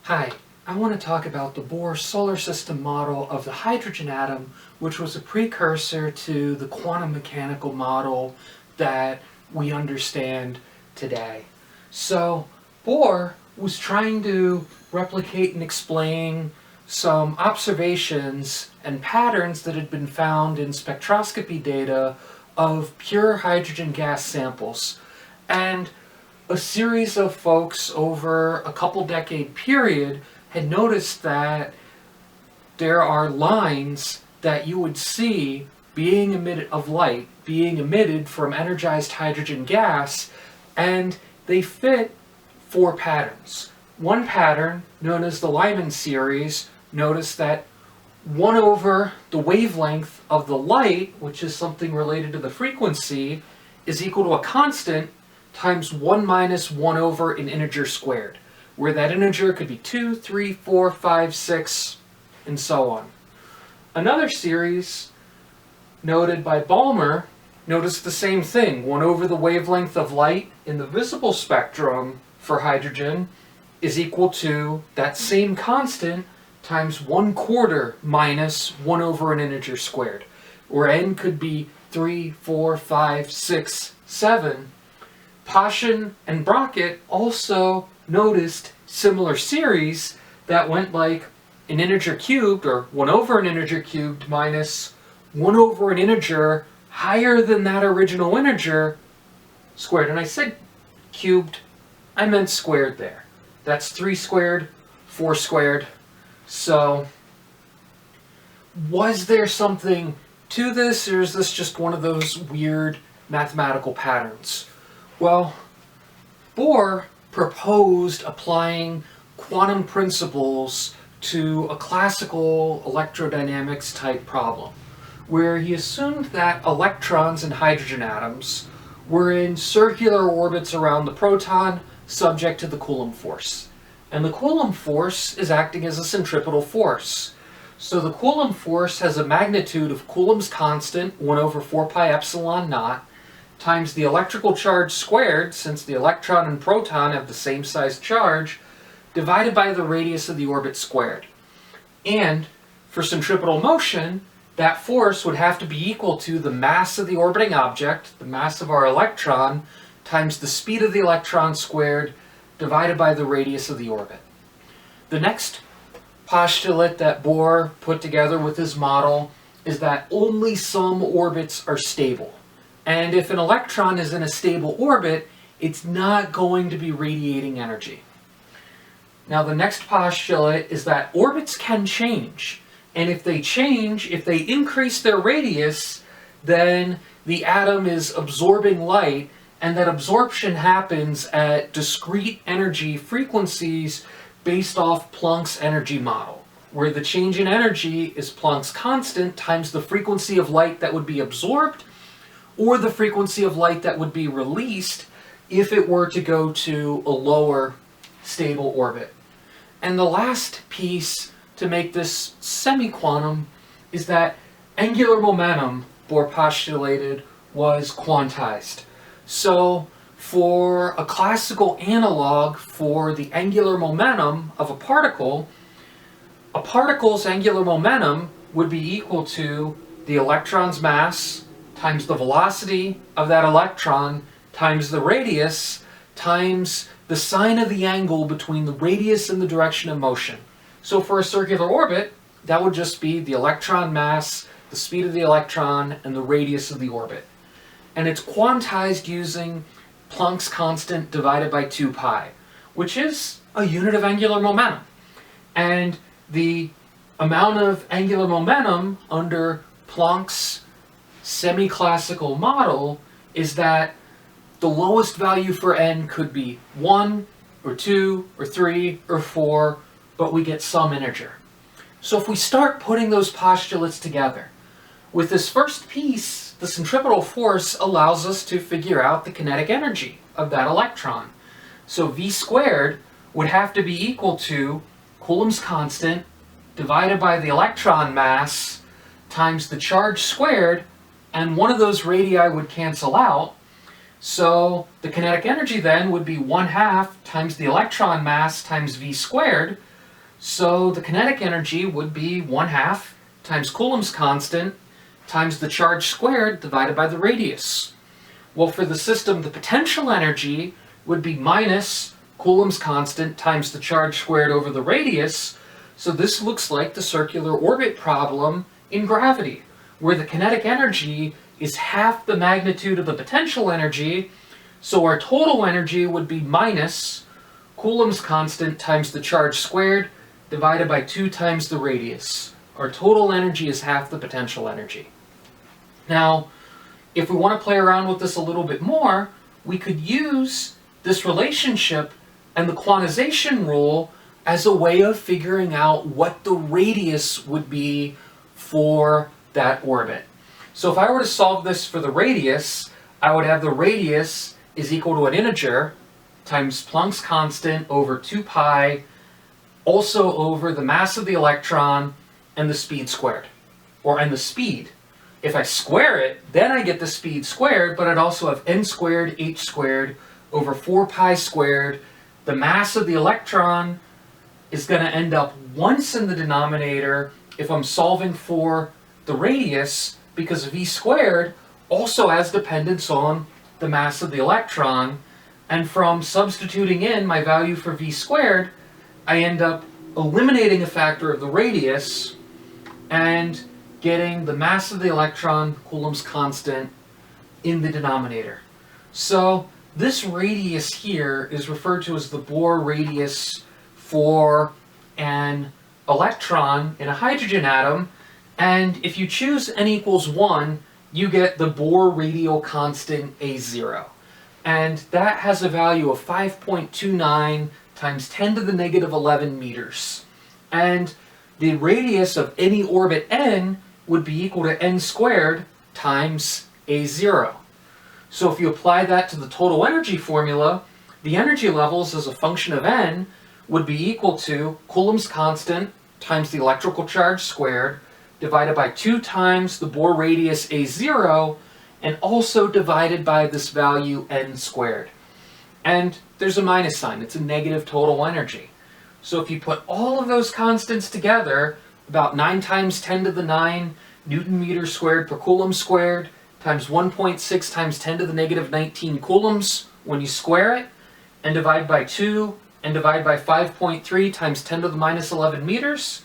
Hi, I want to talk about the Bohr solar system model of the hydrogen atom, which was a precursor to the quantum mechanical model that we understand today. So, Bohr was trying to replicate and explain some observations and patterns that had been found in spectroscopy data of pure hydrogen gas samples. And a series of folks over a couple decade period had noticed that there are lines that you would see being emitted of light being emitted from energized hydrogen gas, and they fit four patterns. One pattern, known as the Lyman series, noticed that 1 over the wavelength of the light, which is something related to the frequency, is equal to a constant times 1 minus 1 over an integer squared, where that integer could be 2, 3, 4, 5, 6, and so on. Another series, noted by Balmer, noticed the same thing. 1 over the wavelength of light in the visible spectrum for hydrogen is equal to that same constant times 1/4 minus 1 over an integer squared, where n could be 3, 4, 5, 6, 7. Paschen and Brockett also noticed similar series that went like an integer cubed, or 1 over an integer cubed, minus 1 over an integer higher than that original integer squared. And I said cubed, I meant squared there. That's 3 squared, 4 squared. So, was there something to this, or is this just one of those weird mathematical patterns? Well, Bohr proposed applying quantum principles to a classical electrodynamics type problem, where he assumed that electrons and hydrogen atoms were in circular orbits around the proton, subject to the Coulomb force. And the Coulomb force is acting as a centripetal force. So the Coulomb force has a magnitude of Coulomb's constant, 1 over 4 pi epsilon naught, times the electrical charge squared, since the electron and proton have the same size charge, divided by the radius of the orbit squared. And for centripetal motion, that force would have to be equal to the mass of the orbiting object, the mass of our electron, times the speed of the electron squared, divided by the radius of the orbit. The next postulate that Bohr put together with his model is that only some orbits are stable. And if an electron is in a stable orbit, it's not going to be radiating energy. Now, the next postulate is that orbits can change. And if they change, if they increase their radius, then the atom is absorbing light, and that absorption happens at discrete energy frequencies based off Planck's energy model, where the change in energy is Planck's constant times the frequency of light that would be absorbed, or the frequency of light that would be released if it were to go to a lower stable orbit. And the last piece to make this semi-quantum is that angular momentum, Bohr postulated, was quantized. So for a classical analog for the angular momentum of a particle's angular momentum would be equal to the electron's mass times the velocity of that electron times the radius times the sine of the angle between the radius and the direction of motion. So for a circular orbit, that would just be the electron mass, the speed of the electron, and the radius of the orbit. And it's quantized using Planck's constant divided by 2 pi, which is a unit of angular momentum. And the amount of angular momentum under Planck's semi-classical model is that the lowest value for n could be 1, or 2, or 3, or 4, but we get some integer. So if we start putting those postulates together, with this first piece, the centripetal force allows us to figure out the kinetic energy of that electron. So v squared would have to be equal to Coulomb's constant divided by the electron mass times the charge squared, and one of those radii would cancel out. So the kinetic energy then would be 1/2 times the electron mass times v squared, So the kinetic energy would be 1/2 times Coulomb's constant times the charge squared divided by the radius. Well, for the system, the potential energy would be minus Coulomb's constant times the charge squared over the radius. So this looks like the circular orbit problem in gravity, where the kinetic energy is half the magnitude of the potential energy. So our total energy would be minus Coulomb's constant times the charge squared divided by 2 times the radius. Our total energy is half the potential energy. Now, if we want to play around with this a little bit more, we could use this relationship and the quantization rule as a way of figuring out what the radius would be for that orbit. So if I were to solve this for the radius, I would have the radius is equal to an integer times Planck's constant over 2 pi, also over the mass of the electron and the speed squared, and the speed. If I square it, then I get the speed squared, but I'd also have n squared h squared over 4 pi squared. The mass of the electron is going to end up once in the denominator if I'm solving for the radius, because v squared also has dependence on the mass of the electron. And from substituting in my value for v squared, I end up eliminating a factor of the radius and getting the mass of the electron, Coulomb's constant, in the denominator. So this radius here is referred to as the Bohr radius for an electron in a hydrogen atom, and if you choose n equals 1, you get the Bohr radial constant A0. And that has a value of 5.29 times 10 to the negative 11 meters. And the radius of any orbit n would be equal to n squared times A0. So if you apply that to the total energy formula, the energy levels as a function of n would be equal to Coulomb's constant times the electrical charge squared divided by 2 times the Bohr radius A0, and also divided by this value n squared. And there's a minus sign, it's a negative total energy. So if you put all of those constants together, about 9 times 10 to the 9 Newton meter squared per Coulomb squared times 1.6 times 10 to the negative 19 coulombs when you square it, and divide by 2, and divide by 5.3 times 10 to the minus 11 meters.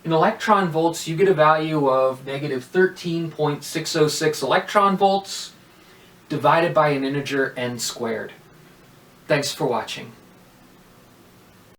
In electron volts, you get a value of negative 13.606 electron volts divided by an integer n squared. Thanks for watching.